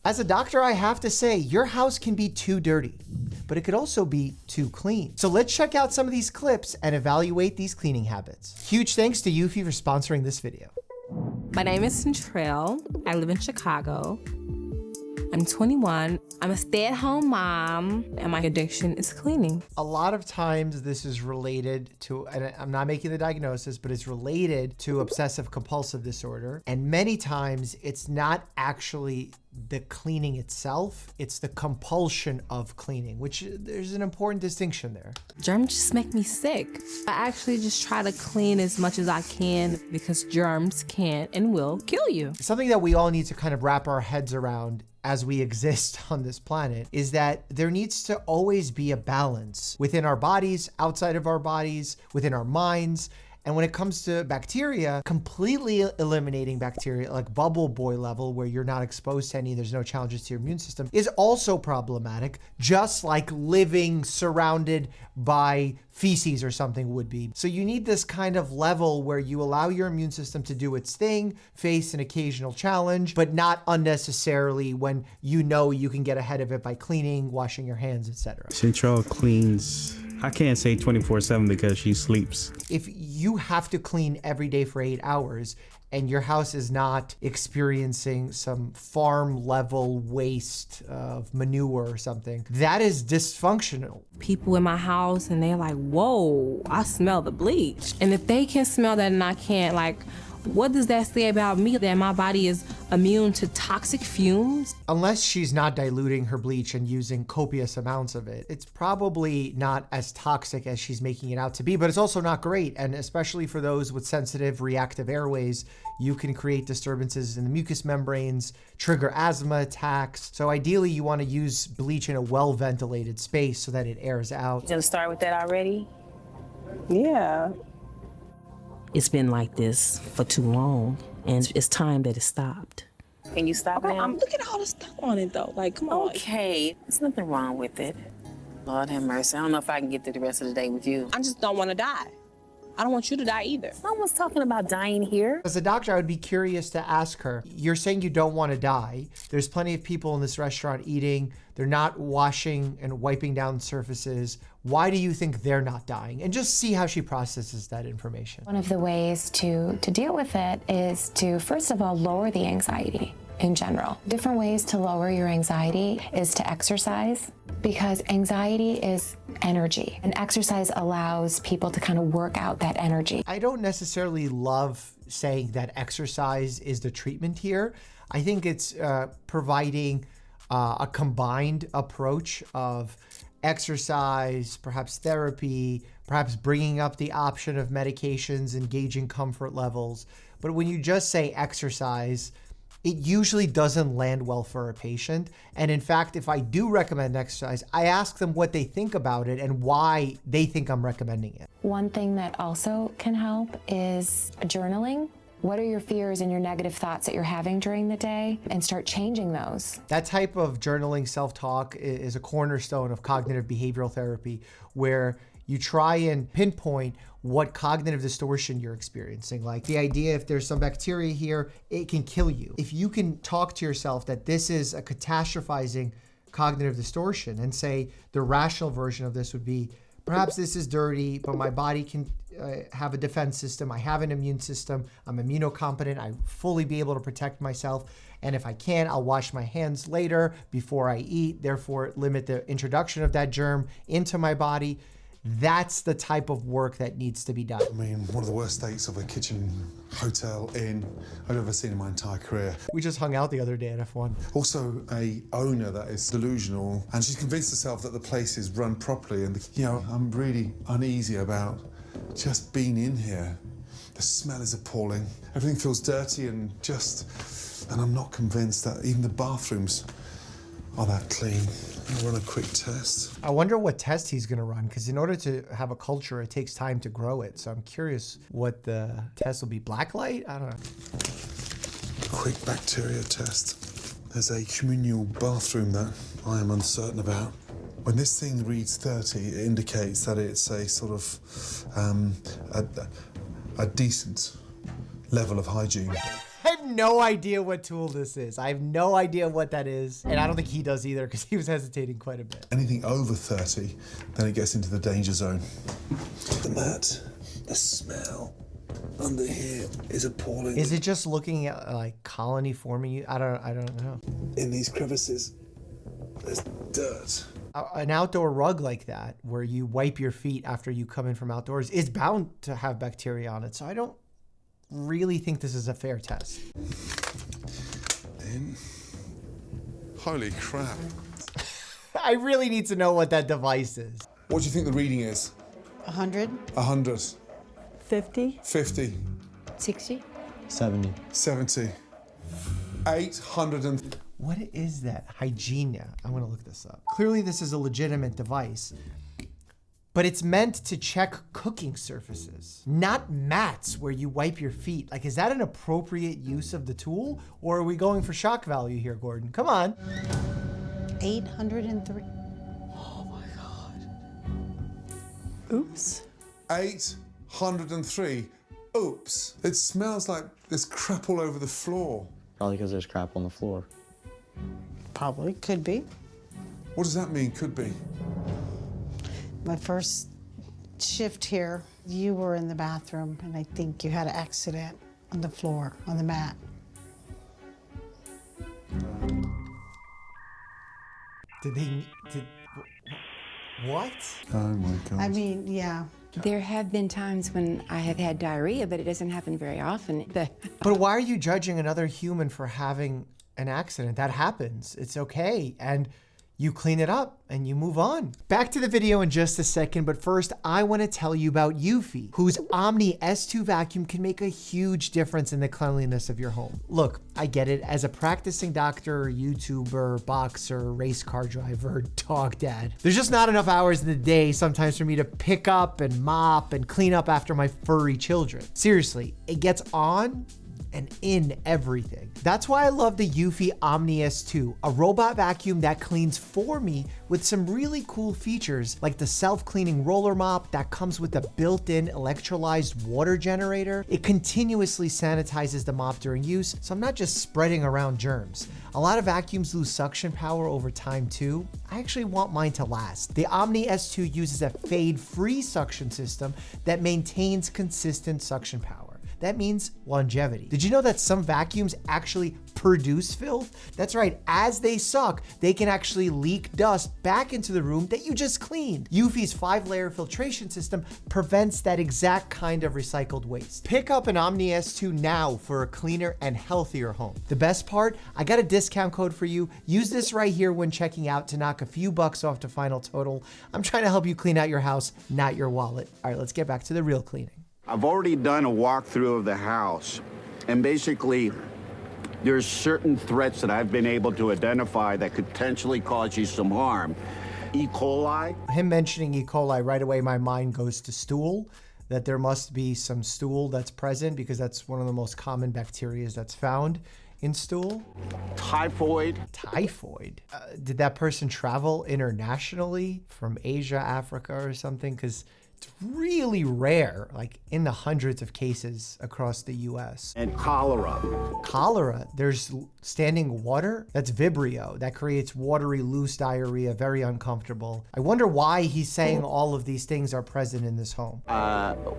As a doctor, I have to say, your house can be too dirty, but it could also be too clean. So let's check out some of these clips and evaluate these cleaning habits. Huge thanks to Eufy for sponsoring this video. My name is Centrell. I live in Chicago. I'm 21. I'm a stay-at-home mom, and my addiction is cleaning. A lot of times this is related to, and I'm not making the diagnosis, but it's related to obsessive compulsive disorder. And many times it's not actually the cleaning itself, it's the compulsion of cleaning, which there's an important distinction there. Germs just make me sick. I actually just try to clean as much as I can because germs can and will kill you. Something that we all need to kind of wrap our heads around as we exist on this planet is that there needs to always be a balance within our bodies, outside of our bodies, within our minds. And when it comes to bacteria, completely eliminating bacteria, like bubble boy level, where you're not exposed to any, there's no challenges to your immune system, is also problematic, just like living surrounded by feces or something would be. So you need this kind of level where you allow your immune system to do its thing, face an occasional challenge, but not unnecessarily when you know you can get ahead of it by cleaning, washing your hands, etc. Central cleans, I can't say 24/7 because she sleeps. If you have to clean every day for 8 hours and your house is not experiencing some farm level waste of manure or something, that is dysfunctional. People in my house and they're like, whoa, I smell the bleach. And if they can smell that and I can't, like, what does that say about me, that my body is immune to toxic fumes? Unless she's not diluting her bleach and using copious amounts of it, it's probably not as toxic as she's making it out to be, but it's also not great. And especially for those with sensitive reactive airways, you can create disturbances in the mucous membranes, trigger asthma attacks. So ideally you want to use bleach in a well-ventilated space so that it airs out. You gonna start with that already? Yeah. It's been like this for too long, and it's time that it stopped. Can you stop now? Look at all the stuff on it though. Like, come on. Okay, there's nothing wrong with it. Lord have mercy. I don't know if I can get through the rest of the day with you. I just don't want to die. I don't want you to die either. No one's talking about dying here. As a doctor, I would be curious to ask her, you're saying you don't want to die. There's plenty of people in this restaurant eating. They're not washing and wiping down surfaces. Why do you think they're not dying? And just see how she processes that information. One of the ways to deal with it is to, first of all, lower the anxiety in general. Different ways to lower your anxiety is to exercise, because anxiety is energy, and exercise allows people to kind of work out that energy. I don't necessarily love saying that exercise is the treatment here. I think it's providing a combined approach of exercise, perhaps therapy, perhaps bringing up the option of medications, engaging comfort levels. But when you just say exercise, it usually doesn't land well for a patient. And in fact, if I do recommend exercise, I ask them what they think about it and why they think I'm recommending it. One thing that also can help is journaling. What are your fears and your negative thoughts that you're having during the day, and start changing those. That type of journaling self-talk is a cornerstone of cognitive behavioral therapy, where you try and pinpoint what cognitive distortion you're experiencing. Like the idea, if there's some bacteria here, it can kill you. If you can talk to yourself that this is a catastrophizing cognitive distortion and say the rational version of this would be, perhaps this is dirty, but my body can have a defense system. I have an immune system. I'm immunocompetent. I fully be able to protect myself. And if I can, I'll wash my hands later before I eat, therefore limit the introduction of that germ into my body. That's the type of work that needs to be done. I mean, one of the worst states of a kitchen, hotel, inn I've ever seen in my entire career. We just hung out the other day at F1. Also, a owner that is delusional, and she's convinced herself that the place is run properly. And, you know, I'm really uneasy about just being in here. The smell is appalling. Everything feels dirty and I'm not convinced that even the bathrooms are that clean. I'll run a quick test. I wonder what test he's gonna run, because in order to have a culture, it takes time to grow it. So I'm curious what the test will be. Blacklight? I don't know. Quick bacteria test. There's a communal bathroom that I am uncertain about. When this thing reads 30, it indicates that it's a sort of a decent level of hygiene. I've no idea what tool this is. I have no idea what that is. And I don't think he does either because he was hesitating quite a bit. Anything over 30, then it gets into the danger zone. The mat, the smell under here is appalling. Is it just looking at like colony forming? I don't know. In these crevices, there's dirt. An outdoor rug like that, where you wipe your feet after you come in from outdoors, is bound to have bacteria on it. So I don't really think this is a fair test. In. Holy crap. I really need to know what that device is. What do you think the reading is? 100. 100. 50. 50. 60. 70. 70. 800 and... What is that? Hygienia. I'm gonna look this up. Clearly this is a legitimate device, but it's meant to check cooking surfaces, not mats where you wipe your feet. Like, is that an appropriate use of the tool? Or are we going for shock value here, Gordon? Come on. 803. Oh my God. Oops. 803. Oops. It smells like there's crap all over the floor. Probably because there's crap on the floor. Probably. Could be. What does that mean, could be? My first shift here, you were in the bathroom, and I think you had an accident on the floor, on the mat. What? Oh my God. I mean, yeah. There have been times when I have had diarrhea, but it doesn't happen very often. But why are you judging another human for having an accident? That happens. It's okay. And you clean it up and you move on. Back to the video in just a second, but first I want to tell you about Eufy, whose Omni S2 vacuum can make a huge difference in the cleanliness of your home. Look, I get it. As a practicing doctor, YouTuber, boxer, race car driver, dog dad, there's just not enough hours in the day sometimes for me to pick up and mop and clean up after my furry children. Seriously, it gets on and in everything. That's why I love the Eufy Omni S2, a robot vacuum that cleans for me with some really cool features like the self-cleaning roller mop that comes with a built-in electrolyzed water generator. It continuously sanitizes the mop during use, so I'm not just spreading around germs. A lot of vacuums lose suction power over time too. I actually want mine to last. The Omni S2 uses a fade-free suction system that maintains consistent suction power. That means longevity. Did you know that some vacuums actually produce filth? That's right, as they suck, they can actually leak dust back into the room that you just cleaned. Eufy's 5-layer filtration system prevents that exact kind of recycled waste. Pick up an Omni S2 now for a cleaner and healthier home. The best part, I got a discount code for you. Use this right here when checking out to knock a few bucks off the final total. I'm trying to help you clean out your house, not your wallet. All right, let's get back to the real cleaning. I've already done a walkthrough of the house, and basically, there's certain threats that I've been able to identify that could potentially cause you some harm. E. coli. Him mentioning E. coli, right away my mind goes to stool, that there must be some stool that's present because that's one of the most common bacteria that's found in stool. Typhoid. Typhoid? Did that person travel internationally from Asia, Africa, or something? Because it's really rare, like in the hundreds of cases across the US. And cholera. Cholera, there's standing water. That's Vibrio. That creates watery, loose diarrhea, very uncomfortable. I wonder why he's saying all of these things are present in this home.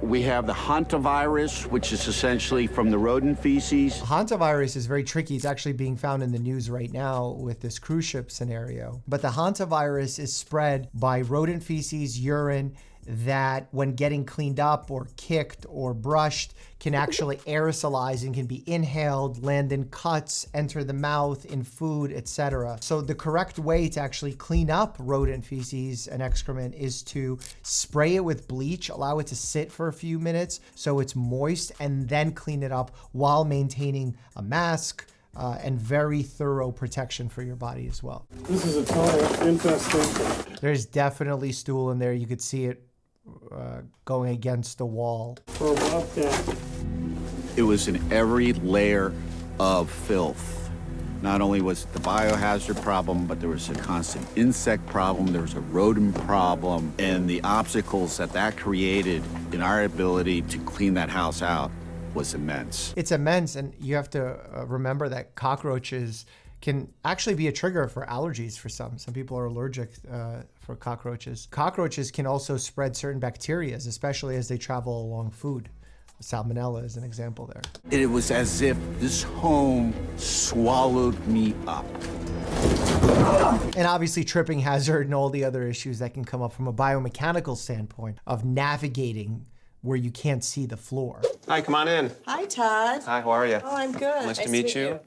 We have the hantavirus, which is essentially from the rodent feces. Hantavirus is very tricky. It's actually being found in the news right now with this cruise ship scenario. But the hantavirus is spread by rodent feces, urine, that when getting cleaned up or kicked or brushed can actually aerosolize and can be inhaled, land in cuts, enter the mouth, in food, etc. So the correct way to actually clean up rodent feces and excrement is to spray it with bleach, allow it to sit for a few minutes so it's moist, and then clean it up while maintaining a mask, and very thorough protection for your body as well. This is a total infestation. There's definitely stool in there. You could see it going against the wall. For about that. It was in every layer of filth. Not only was it the biohazard problem, but there was a constant insect problem, there was a rodent problem, and the obstacles that created in our ability to clean that house out was immense. It's immense, and you have to remember that cockroaches can actually be a trigger for allergies for some. Some people are allergic for cockroaches. Cockroaches can also spread certain bacteria, especially as they travel along food. Salmonella is an example there. It was as if this home swallowed me up. And obviously tripping hazard and all the other issues that can come up from a biomechanical standpoint of navigating where you can't see the floor. Hi, come on in. Hi, Todd. Hi, how are you? Oh, I'm good. Nice to meet you.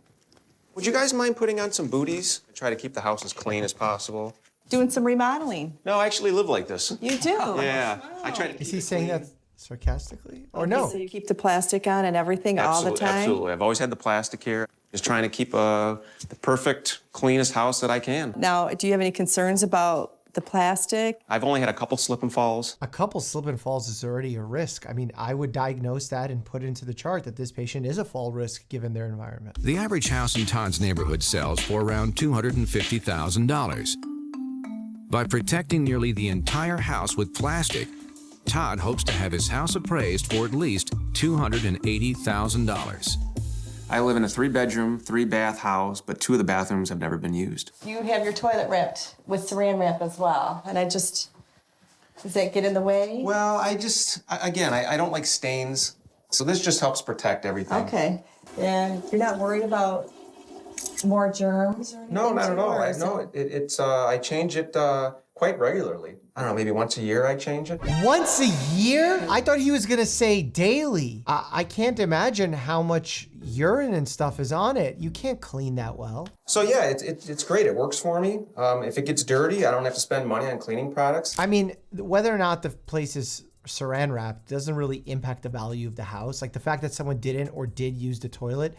Would you guys mind putting on some booties? I try to keep the house as clean as possible. Doing some remodeling. No, I actually live like this. You do? Yeah. I try to Is he saying that sarcastically? Or no? So you keep the plastic on and everything all the time? Absolutely. I've always had the plastic here. Just trying to keep the perfect, cleanest house that I can. Now, do you have any concerns about the plastic? I've only had a couple slip and falls. A couple slip and falls is already a risk. I mean, I would diagnose that and put into the chart that this patient is a fall risk given their environment. The average house in Todd's neighborhood sells for around $250,000. By protecting nearly the entire house with plastic, Todd hopes to have his house appraised for at least $280,000. I live in a 3-bedroom, 3-bath house, but 2 of the bathrooms have never been used. You have your toilet wrapped with saran wrap as well. And does that get in the way? Well, I don't like stains. So this just helps protect everything. Okay. And you're not worried about more germs or anything? No, not at all. No, I change it quite regularly. I don't know, maybe once a year I change it. Once a year? I thought he was gonna say daily. I can't imagine how much urine and stuff is on it. You can't clean that well. So yeah, it's great. It works for me. If it gets dirty, I don't have to spend money on cleaning products. I mean, whether or not the place is saran wrapped doesn't really impact the value of the house. Like the fact that someone didn't or did use the toilet,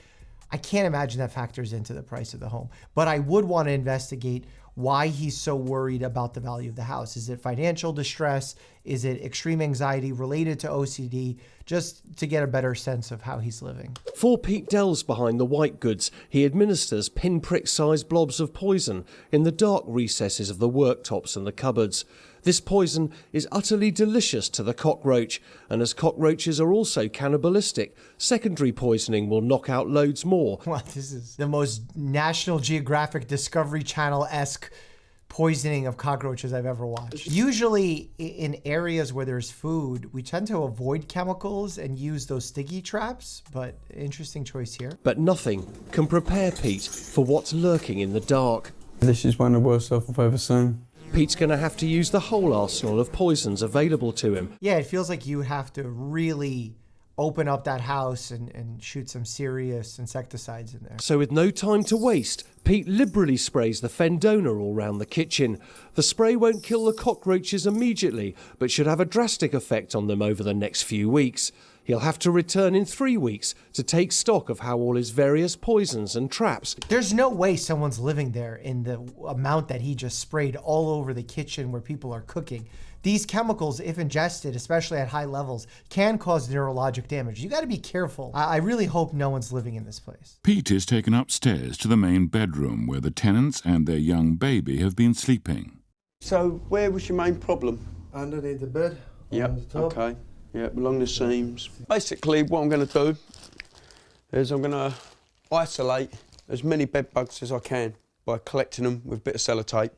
I can't imagine that factors into the price of the home. But I would want to investigate why he's so worried about the value of the house. Is it financial distress? Is it extreme anxiety related to OCD? Just to get a better sense of how he's living. For Pete delves behind the white goods, he administers pinprick-sized blobs of poison in the dark recesses of the worktops and the cupboards. This poison is utterly delicious to the cockroach, and as cockroaches are also cannibalistic, secondary poisoning will knock out loads more. Well, this is the most National Geographic Discovery Channel-esque poisoning of cockroaches I've ever watched. Usually in areas where there's food, we tend to avoid chemicals and use those sticky traps, but interesting choice here. But nothing can prepare Pete for what's lurking in the dark. This is one of the worst stuff I've ever seen. Pete's going to have to use the whole arsenal of poisons available to him. Yeah, it feels like you have to really open up that house and shoot some serious insecticides in there. So with no time to waste, Pete liberally sprays the Fendona all round the kitchen. The spray won't kill the cockroaches immediately, but should have a drastic effect on them over the next few weeks. He'll have to return in 3 weeks to take stock of how all his various poisons and traps. There's no way someone's living there in the amount that he just sprayed all over the kitchen where people are cooking. These chemicals, if ingested, especially at high levels, can cause neurologic damage. You got to be careful. I really hope no one's living in this place. Pete is taken upstairs to the main bedroom where the tenants and their young baby have been sleeping. So where was your main problem? Underneath the bed. Yep, okay. Yep, along the seams. Basically, what I'm going to do is I'm going to isolate as many bed bugs as I can by collecting them with a bit of sellotape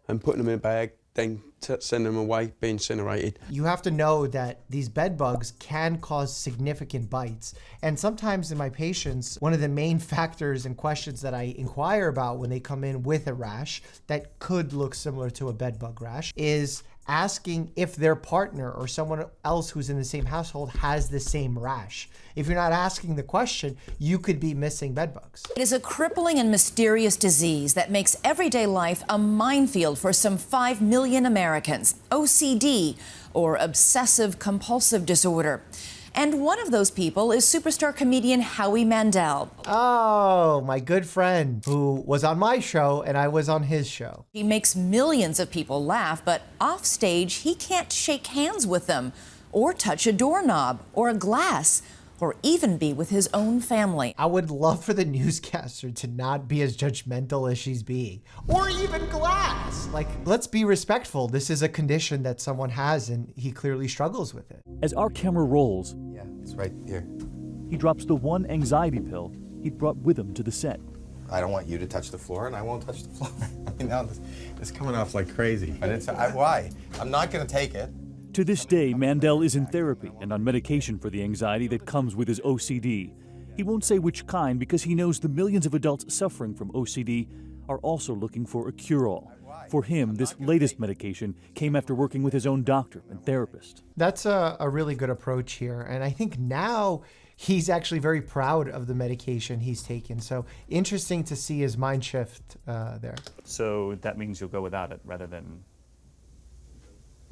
and putting them in a bag, then send them away, be incinerated. You have to know that these bed bugs can cause significant bites. And sometimes in my patients, one of the main factors and questions that I inquire about when they come in with a rash that could look similar to a bed bug rash is asking if their partner or someone else who's in the same household has the same rash. If you're not asking the question, you could be missing bed bugs. It is a crippling and mysterious disease that makes everyday life a minefield for some 5 million Americans. OCD, or obsessive compulsive disorder. And one of those people is superstar comedian Howie Mandel. Oh, my good friend who was on my show and I was on his show. He makes millions of people laugh, but off stage, he can't shake hands with them or touch a doorknob or a glass or even be with his own family. I would love for the newscaster to not be as judgmental as she's being, or even glass. Like, let's be respectful. This is a condition that someone has and he clearly struggles with it. As our camera rolls, yeah, it's right here. he drops the one anxiety pill he'd brought with him to the set. I don't want you to touch the floor, and I won't touch the floor. I mean, now it's coming off like crazy. But why? I'm not going to take it. To this day, Mandel is in therapy and on medication for the anxiety that comes with his OCD. He won't say which kind because he knows the millions of adults suffering from OCD are also looking for a cure-all. For him, this latest medication came after working with his own doctor and therapist. That's a really good approach here. And I think now he's actually very proud of the medication he's taken. So interesting to see his mind shift there. So that means you'll go without it rather than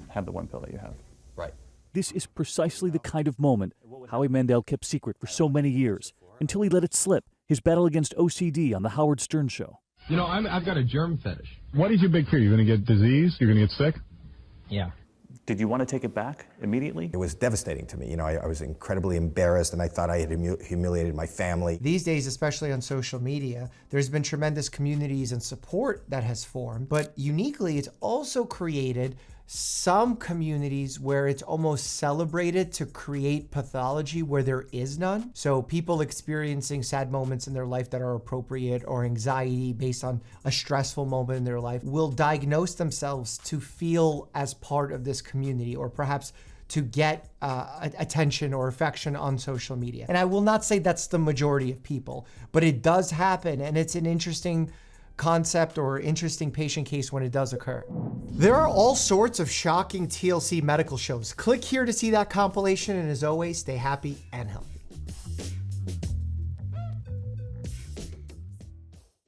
have the one pill that you have. Right. This is precisely the kind of moment Howie Mandel kept secret for so many years, until he let it slip, his battle against OCD on The Howard Stern Show. You know, I've got a germ fetish. What is your big fear? You're going to get disease? You're going to get sick? Yeah. Did you want to take it back immediately? It was devastating to me. You know, I was incredibly embarrassed, and I thought I had humiliated my family. These days, especially on social media, there's been tremendous communities and support that has formed, but uniquely, it's also created some communities where it's almost celebrated to create pathology where there is none. So people experiencing sad moments in their life that are appropriate, or anxiety based on a stressful moment in their life, will diagnose themselves to feel as part of this community, or perhaps to get attention or affection on social media. And I will not say that's the majority of people, but it does happen, and it's an interesting concept or interesting patient case when it does occur. There are all sorts of shocking TLC medical shows. Click here to see that compilation, and as always, stay happy and healthy.